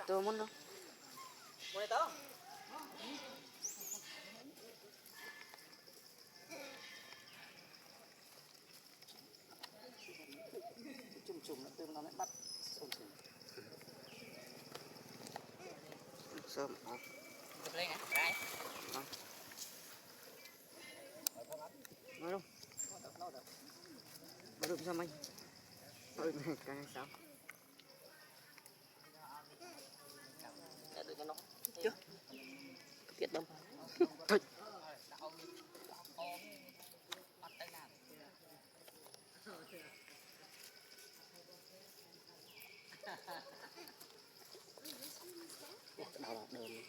tôi muốn đâu Mày tao chùm nó tươm nó lại bắt sớm chụp lên nè đấy nói đâu bắt được sao mày ơi cái sao để cho nó chưa tiết đông thôi đào đờm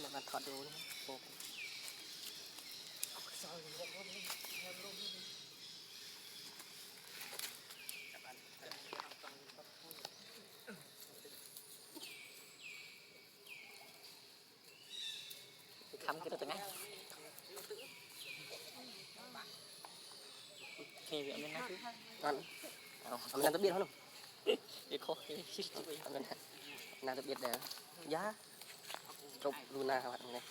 mà bạn thọt đồ đúng thăm cái đó từng ngày khi bị mình nói ăn mình làm tập biệt không cái khó cái mình làm tập biệt để giá chụp luna các bạn này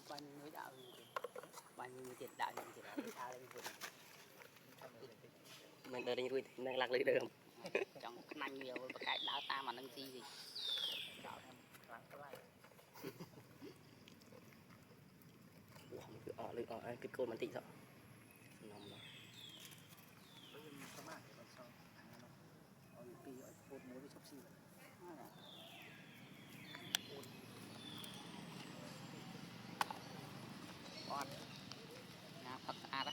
bao nhiêu người đạo bao nhiêu tiền đạo những tiền đạo sao đây mình đợi đi đang lạc lấy đường trong nhanh nhiều và cái đạo ta mà nâng gì lựa cái côn mình tị sợ con nhà Phật à đó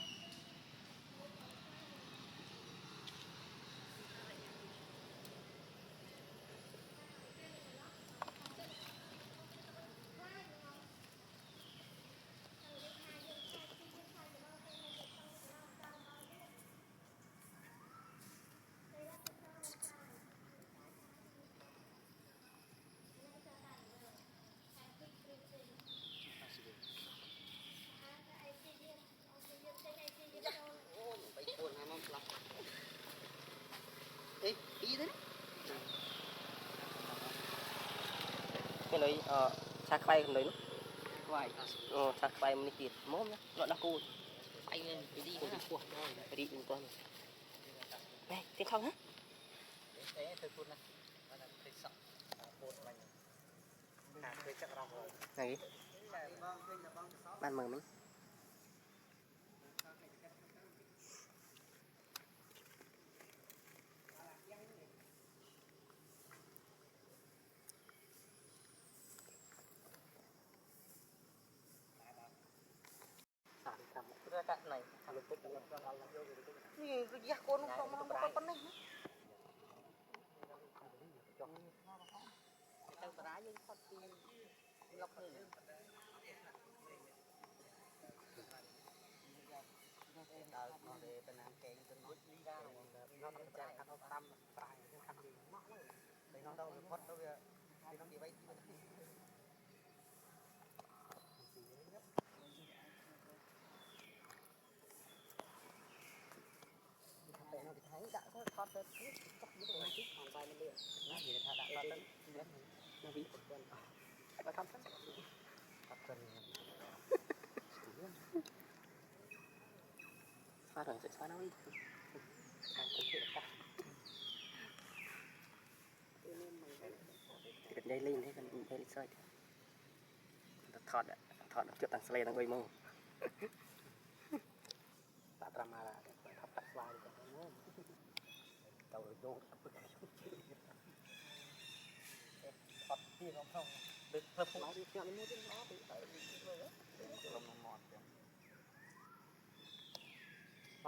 ê ý thế cái đấy xa quay cái đấy nó vậy xa quay mình tiệt mốt nhá nó đã cô bay lên phải đi nữa cuộc phải đi từng tuần này tiếng không hả này ban mờ mình cái nàyนี่คืออยากคนเขามาบอกคนนี้ตั้งปลาอยู่พอดีล็อกนี่đào nó để bên nam kẹn trên bút ra nó không chạy nó tâm phải nó không đi mất rồi để nó đâu được đâu kìa thì nó đi bay nó thì thấy đã có thoát lên chắc như thế này chứ còn vài năm nữa nó thì đã thoát lên nó bị và thăm thân thoát thân pha rồi sẽ xóa nó đi cái dây lên thế cần dây sợi thọt chưa tặng sợi đang quay mông tak drama lah tak selalu kan tahu dong apa kan hot đi không được thật không ai đi chọn mua trên đó thì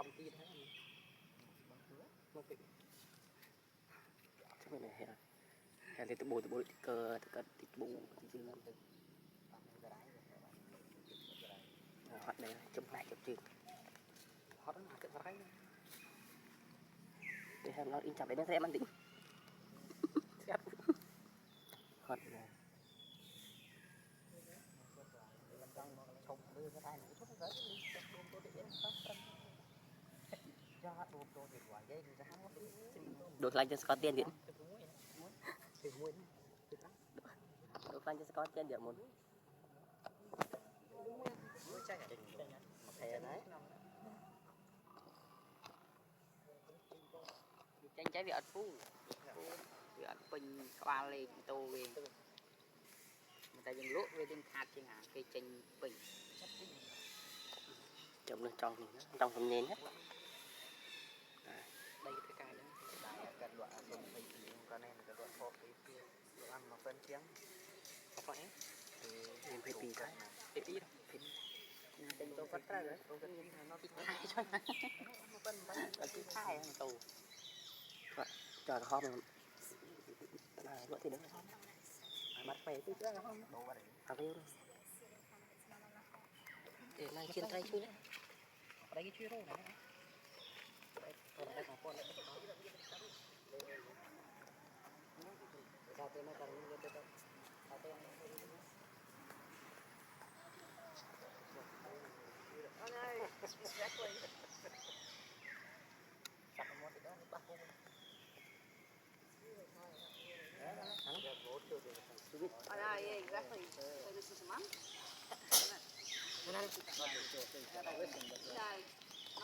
thầm kia thế nó bị chắc này hè thì từ bồi cơ từ bù chứ hoạt này chụp lại chụp chừng họ nó chụp vào cái để xem nó in chụp đấy nó sẽ ăn tính hoạt này đổi lại cho Scott tiền điện đổi lại cho Scott tiền điện một tranh trái bị ẩn phú bị ẩn bình qua lên tô về người ta dùng lúa về trên hạt trên hàng cây tranh bình chồng lên trong phần nền hết đây cái cây đó cần đoạn dùng mình con em cái đoạn hộp cái ăn mà phân tiếng có phải em phải pì cái đâu tình tôi phát ra rồi tôi cái nó bị thay cho nó phân là cái thay ăn tù cho hòm là loại thì đấy mặt mày tôi chưa không đồ vào đấy à vêu để lại trên tay chui đấy đây cái chui đâu này còn đây còn con sao tôi nó còn như thế đâu sao tôi anh ơi exactly sắp một cái đó nó bắt yeah, exactly. So this is a month? No, I'm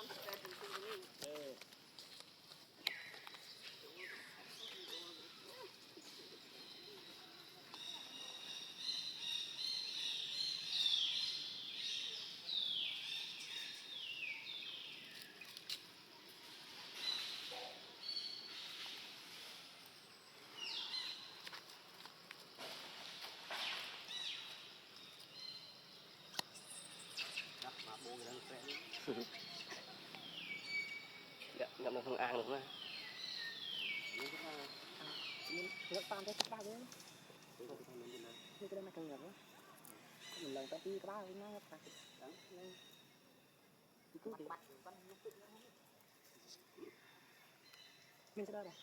prepared to do me. dạ ngậm được không ăn được mà nước pan tới ba nữa như cái đó nó căng ngập mình lần tới đi cái ba nó phải đắng lên cứ thì mình sẽ đâu đây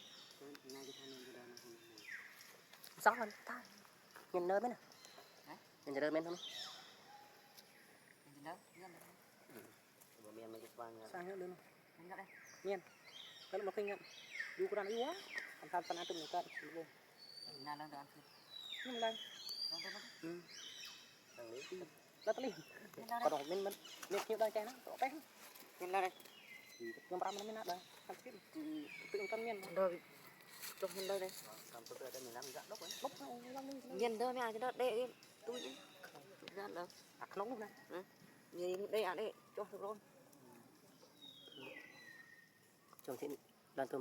rõ hơn ta nhìn nơi mấy nè nhìn nơi mấy không mình đâu miền mình vàng sang hết luôn mình đâu đây nhiên cái là một kinh nghiệm du cái đàn yếu quá làm sao tụi mình cận luôn nào đang ăn nhưng lên đó tới còn đồ mình kêu đây cái nó rõ bé mình đâu đây nhưng mà nó mới nát đây ăn tiếp tự con miên đâu trong mình đâu đây làm tôi đây mình làm dạng đốc ấy bốc nhìn thôi mà cho đây tôi ra đâu nóng luôn này nhìn đây à đây cho được rồi chồng chị lần từ